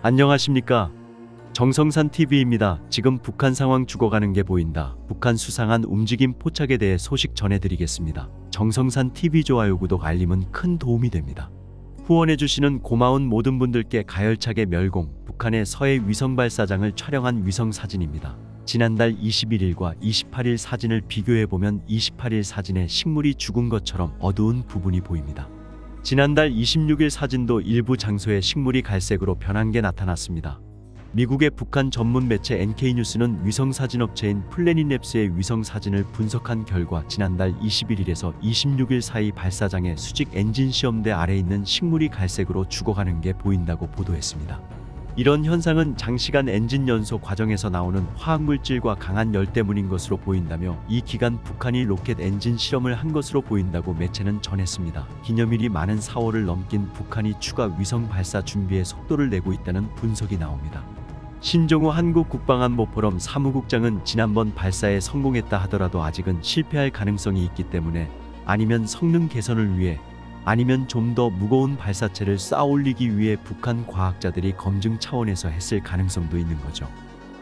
안녕하십니까? 정성산 TV입니다. 지금 북한 상황 죽어가는 게 보인다. 북한 수상한 움직임 포착에 대해 소식 전해드리겠습니다. 정성산 TV 좋아요, 구독, 알림은 큰 도움이 됩니다. 후원해주시는 고마운 모든 분들께 가열차게 멸공. 북한의 서해 위성 발사장을 촬영한 위성 사진입니다. 지난달 21일과 28일 사진을 비교해보면 28일 사진에 식물이 죽은 것처럼 어두운 부분이 보입니다. 지난달 26일 사진도 일부 장소에 식물이 갈색으로 변한 게 나타났습니다. 미국의 북한 전문 매체 NK뉴스는 위성사진 업체인 플래닛랩스의 위성사진을 분석한 결과 지난달 21일에서 26일 사이 발사장의 수직 엔진 시험대 아래 있는 식물이 갈색으로 죽어가는 게 보인다고 보도했습니다. 이런 현상은 장시간 엔진 연소 과정에서 나오는 화학물질과 강한 열 때문인 것으로 보인다며 이 기간 북한이 로켓 엔진 실험을 한 것으로 보인다고 매체는 전했습니다. 기념일이 많은 4월을 넘긴 북한이 추가 위성 발사 준비에 속도를 내고 있다는 분석이 나옵니다. 신종우 한국국방안보포럼 사무국장은 지난번 발사에 성공했다 하더라도 아직은 실패할 가능성이 있기 때문에 아니면 성능 개선을 위해 아니면 좀 더 무거운 발사체를 쌓아 올리기 위해 북한 과학자들이 검증 차원에서 했을 가능성도 있는 거죠.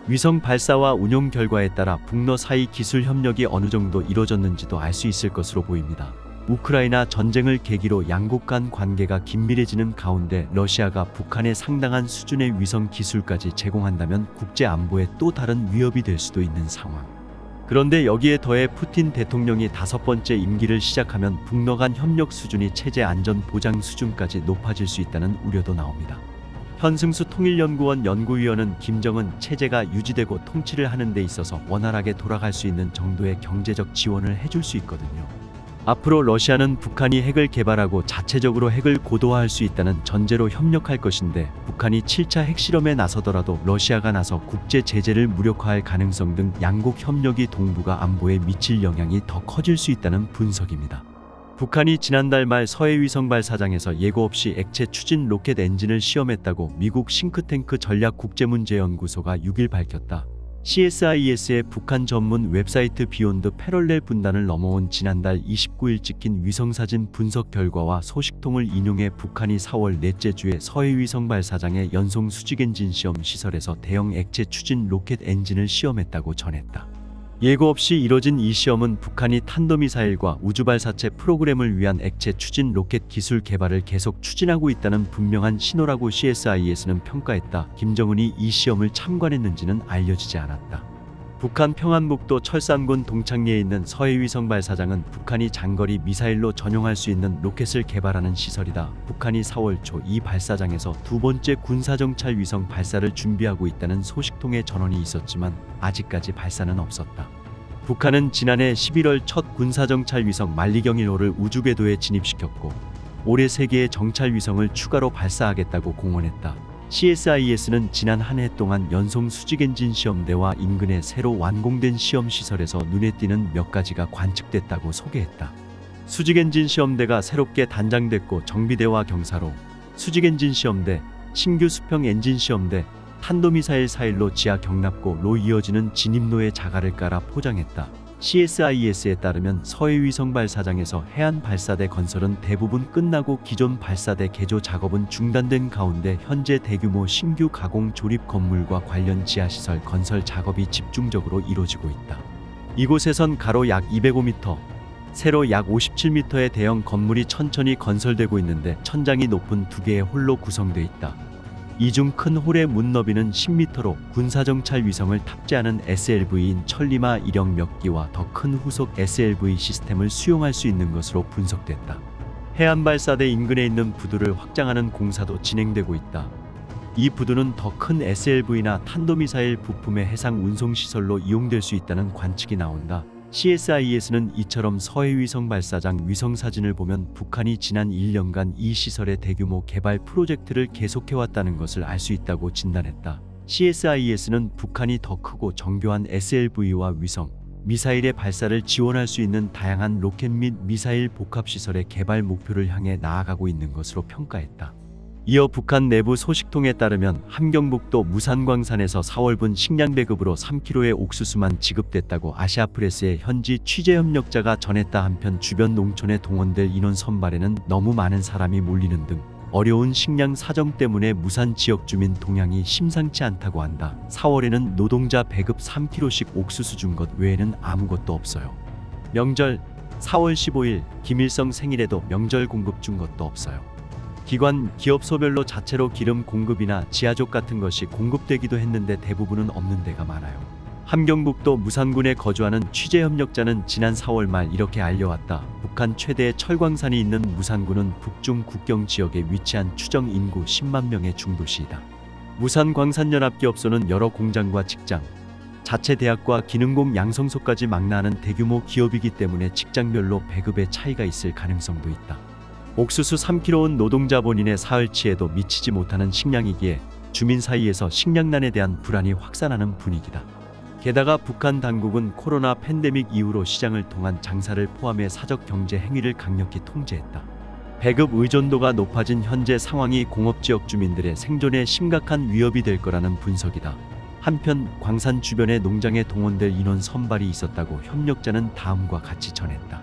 위성 발사와 운용 결과에 따라 북러 사이 기술 협력이 어느 정도 이뤄졌는지도 알 수 있을 것으로 보입니다. 우크라이나 전쟁을 계기로 양국 간 관계가 긴밀해지는 가운데 러시아가 북한에 상당한 수준의 위성 기술까지 제공한다면 국제 안보에 또 다른 위협이 될 수도 있는 상황. 그런데 여기에 더해 푸틴 대통령이 5번째 임기를 시작하면 북러 간 협력 수준이 체제 안전 보장 수준까지 높아질 수 있다는 우려도 나옵니다. 현승수 통일연구원 연구위원은 김정은 체제가 유지되고 통치를 하는 데 있어서 원활하게 돌아갈 수 있는 정도의 경제적 지원을 해줄 수 있거든요. 앞으로 러시아는 북한이 핵을 개발하고 자체적으로 핵을 고도화할 수 있다는 전제로 협력할 것인데 북한이 7차 핵실험에 나서더라도 러시아가 나서 국제 제재를 무력화할 가능성 등 양국 협력이 동북아 안보에 미칠 영향이 더 커질 수 있다는 분석입니다. 북한이 지난달 말 서해 위성 발사장에서 예고 없이 액체 추진 로켓 엔진을 시험했다고 미국 싱크탱크 전략국제문제연구소가 6일 밝혔다. CSIS의 북한 전문 웹사이트 비욘드 패럴렐 분단을 넘어온 지난달 29일 찍힌 위성사진 분석 결과와 소식통을 인용해 북한이 4월 넷째 주에 서해 위성 발사장의 연송 수직엔진 시험 시설에서 대형 액체 추진 로켓 엔진을 시험했다고 전했다. 예고 없이 이뤄진 이 시험은 북한이 탄도미사일과 우주발사체 프로그램을 위한 액체 추진 로켓 기술 개발을 계속 추진하고 있다는 분명한 신호라고 CSIS는 평가했다. 김정은이 이 시험을 참관했는지는 알려지지 않았다. 북한 평안북도 철산군 동창리에 있는 서해 위성 발사장은 북한이 장거리 미사일로 전용할 수 있는 로켓을 개발하는 시설이다. 북한이 4월 초 이 발사장에서 2번째 군사정찰 위성 발사를 준비하고 있다는 소식통의 전언이 있었지만 아직까지 발사는 없었다. 북한은 지난해 11월 첫 군사정찰 위성 만리경 1호를 우주궤도에 진입시켰고 올해 3개의 정찰 위성을 추가로 발사하겠다고 공언했다. CSIS는 지난 한 해 동안 연송 수직엔진 시험대와 인근의 새로 완공된 시험시설에서 눈에 띄는 몇 가지가 관측됐다고 소개했다. 수직엔진 시험대가 새롭게 단장됐고 정비대와 경사로, 수직엔진 시험대, 신규 수평 엔진 시험대, 탄도미사일 사일로 지하 경납고로 이어지는 진입로에 자갈을 깔아 포장했다. CSIS에 따르면 서해 위성 발사장에서 해안 발사대 건설은 대부분 끝나고 기존 발사대 개조 작업은 중단된 가운데 현재 대규모 신규 가공 조립 건물과 관련 지하시설 건설 작업이 집중적으로 이루어지고 있다. 이곳에선 가로 약 205m, 세로 약 57m의 대형 건물이 천천히 건설되고 있는데 천장이 높은 2개의 홀로 구성되어 있다. 이 중 큰 홀의 문 너비는 10m로 군사정찰 위성을 탑재하는 SLV인 천리마 일형 몇 기와 더 큰 후속 SLV 시스템을 수용할 수 있는 것으로 분석됐다. 해안발사대 인근에 있는 부두를 확장하는 공사도 진행되고 있다. 이 부두는 더 큰 SLV나 탄도미사일 부품의 해상 운송시설로 이용될 수 있다는 관측이 나온다. CSIS는 이처럼 서해 위성 발사장 위성사진을 보면 북한이 지난 1년간 이 시설의 대규모 개발 프로젝트를 계속해왔다는 것을 알 수 있다고 진단했다. CSIS는 북한이 더 크고 정교한 SLV와 위성, 미사일의 발사를 지원할 수 있는 다양한 로켓 및 미사일 복합시설의 개발 목표를 향해 나아가고 있는 것으로 평가했다. 이어 북한 내부 소식통에 따르면 함경북도 무산광산에서 4월분 식량 배급으로 3kg의 옥수수만 지급됐다고 아시아프레스의 현지 취재협력자가 전했다. 한편 주변 농촌에 동원될 인원 선발에는 너무 많은 사람이 몰리는 등 어려운 식량 사정 때문에 무산 지역 주민 동향이 심상치 않다고 한다. 4월에는 노동자 배급 3kg씩 옥수수 준 것 외에는 아무것도 없어요. 명절 4월 15일 김일성 생일에도 명절 공급 준 것도 없어요. 기관, 기업소별로 자체로 기름 공급이나 지하족 같은 것이 공급되기도 했는데 대부분은 없는 데가 많아요. 함경북도 무산군에 거주하는 취재협력자는 지난 4월 말 이렇게 알려왔다. 북한 최대의 철광산이 있는 무산군은 북중 국경 지역에 위치한 추정 인구 10만 명의 중도시이다. 무산광산연합기업소는 여러 공장과 직장, 자체 대학과 기능공 양성소까지 망라하는 대규모 기업이기 때문에 직장별로 배급의 차이가 있을 가능성도 있다. 옥수수 3kg은 노동자 본인의 사흘치에도 미치지 못하는 식량이기에 주민 사이에서 식량난에 대한 불안이 확산하는 분위기다. 게다가 북한 당국은 코로나 팬데믹 이후로 시장을 통한 장사를 포함해 사적 경제 행위를 강력히 통제했다. 배급 의존도가 높아진 현재 상황이 공업지역 주민들의 생존에 심각한 위협이 될 거라는 분석이다. 한편 광산 주변의 농장에 동원될 인원 선발이 있었다고 협력자는 다음과 같이 전했다.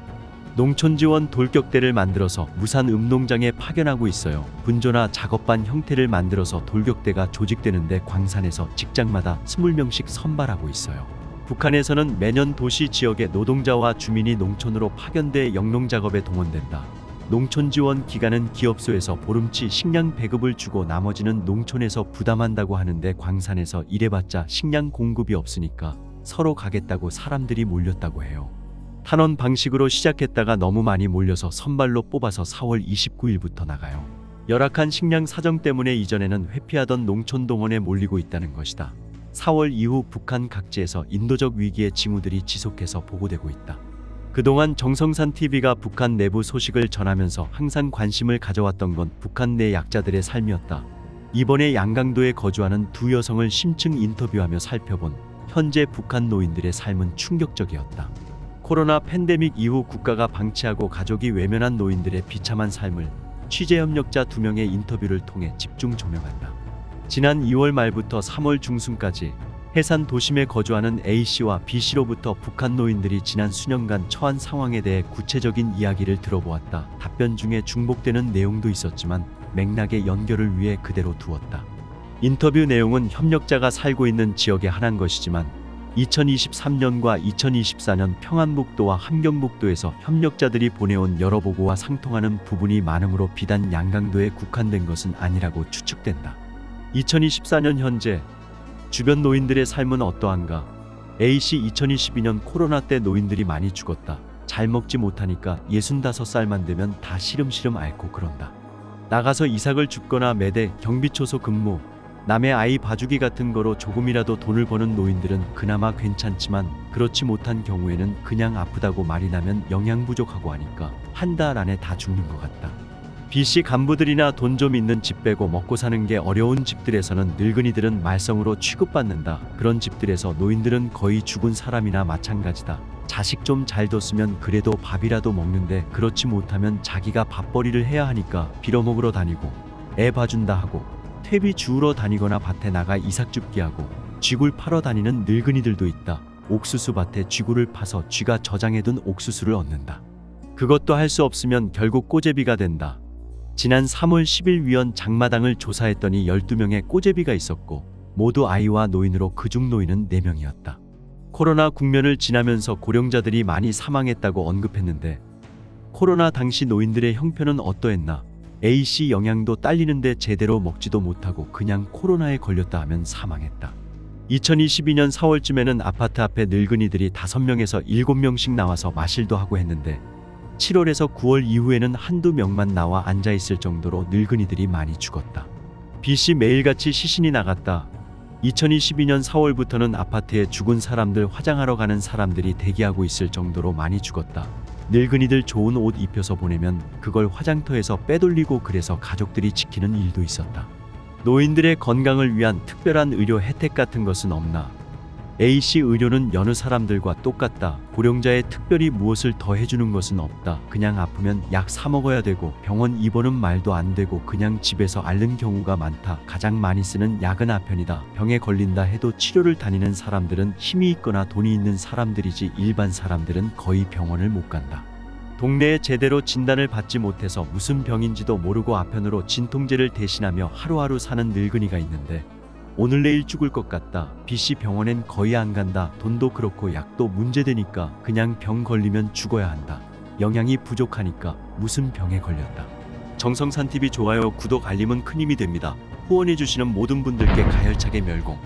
농촌지원 돌격대를 만들어서 무산 읍농장에 파견하고 있어요. 분조나 작업반 형태를 만들어서 돌격대가 조직되는데 광산에서 직장마다 20명씩 선발하고 있어요. 북한에서는 매년 도시 지역의 노동자와 주민이 농촌으로 파견돼 영농작업에 동원된다. 농촌지원 기간은 기업소에서 보름치 식량 배급을 주고 나머지는 농촌에서 부담한다고 하는데 광산에서 일해봤자 식량 공급이 없으니까 서로 가겠다고 사람들이 몰렸다고 해요. 탄원 방식으로 시작했다가 너무 많이 몰려서 선발로 뽑아서 4월 29일부터 나가요. 열악한 식량 사정 때문에 이전에는 회피하던 농촌 동원에 몰리고 있다는 것이다. 4월 이후 북한 각지에서 인도적 위기의 징후들이 지속해서 보고되고 있다. 그동안 정성산 TV가 북한 내부 소식을 전하면서 항상 관심을 가져왔던 건 북한 내 약자들의 삶이었다. 이번에 양강도에 거주하는 두 여성을 심층 인터뷰하며 살펴본 현재 북한 노인들의 삶은 충격적이었다. 코로나 팬데믹 이후 국가가 방치하고 가족이 외면한 노인들의 비참한 삶을 취재협력자 2명의 인터뷰를 통해 집중 조명한다. 지난 2월 말부터 3월 중순까지 해산 도심에 거주하는 A씨와 B씨로부터 북한 노인들이 지난 수년간 처한 상황에 대해 구체적인 이야기를 들어보았다. 답변 중에 중복되는 내용도 있었지만 맥락의 연결을 위해 그대로 두었다. 인터뷰 내용은 협력자가 살고 있는 지역에 한한 것이지만 2023년과 2024년 평안북도와 함경북도에서 협력자들이 보내온 여러 보고와 상통하는 부분이 많으므로 비단 양강도에 국한된 것은 아니라고 추측된다. 2024년 현재 주변 노인들의 삶은 어떠한가? A씨 2022년 코로나 때 노인들이 많이 죽었다. 잘 먹지 못하니까 65살만 되면 다 시름시름 앓고 그런다. 나가서 이삭을 줍거나 매대, 경비초소 근무, 남의 아이 봐주기 같은 거로 조금이라도 돈을 버는 노인들은 그나마 괜찮지만 그렇지 못한 경우에는 그냥 아프다고 말이 나면 영양 부족하고 하니까 한 달 안에 다 죽는 것 같다. B씨 간부들이나 돈 좀 있는 집 빼고 먹고 사는 게 어려운 집들에서는 늙은이들은 말썽으로 취급받는다. 그런 집들에서 노인들은 거의 죽은 사람이나 마찬가지다. 자식 좀 잘 뒀으면 그래도 밥이라도 먹는데 그렇지 못하면 자기가 밥벌이를 해야 하니까 빌어먹으러 다니고 애 봐준다 하고 퇴비 주우러 다니거나 밭에 나가 이삭 줍기 하고 쥐굴 팔어 다니는 늙은이들도 있다. 옥수수 밭에 쥐굴을 파서 쥐가 저장해둔 옥수수를 얻는다. 그것도 할 수 없으면 결국 꼬제비가 된다. 지난 3월 10일 위원 장마당을 조사했더니 12명의 꼬제비가 있었고 모두 아이와 노인으로 그중 노인은 4명이었다. 코로나 국면을 지나면서 고령자들이 많이 사망했다고 언급했는데 코로나 당시 노인들의 형편은 어떠했나? A씨 영양도 딸리는데 제대로 먹지도 못하고 그냥 코로나에 걸렸다 하면 사망했다. 2022년 4월쯤에는 아파트 앞에 늙은이들이 5명에서 7명씩 나와서 마실도 하고 했는데 7월에서 9월 이후에는 한두 명만 나와 앉아있을 정도로 늙은이들이 많이 죽었다. B씨 매일같이 시신이 나갔다. 2022년 4월부터는 아파트에 죽은 사람들 화장하러 가는 사람들이 대기하고 있을 정도로 많이 죽었다. 늙은이들 좋은 옷 입혀서 보내면 그걸 화장터에서 빼돌리고 그래서 가족들이 지키는 일도 있었다. 노인들의 건강을 위한 특별한 의료 혜택 같은 것은 없나? A씨 의료는 여느 사람들과 똑같다. 고령자에 특별히 무엇을 더 해주는 것은 없다. 그냥 아프면 약 사 먹어야 되고 병원 입원은 말도 안 되고 그냥 집에서 앓는 경우가 많다. 가장 많이 쓰는 약은 아편이다. 병에 걸린다 해도 치료를 다니는 사람들은 힘이 있거나 돈이 있는 사람들이지 일반 사람들은 거의 병원을 못 간다. 동네에 제대로 진단을 받지 못해서 무슨 병인지도 모르고 아편으로 진통제를 대신하며 하루하루 사는 늙은이가 있는데 오늘 내일 죽을 것 같다. B씨 병원엔 거의 안 간다. 돈도 그렇고 약도 문제되니까 그냥 병 걸리면 죽어야 한다. 영양이 부족하니까 무슨 병에 걸렸다. 정성산TV 좋아요, 구독, 알림은 큰 힘이 됩니다. 후원해주시는 모든 분들께 가열차게 멸공.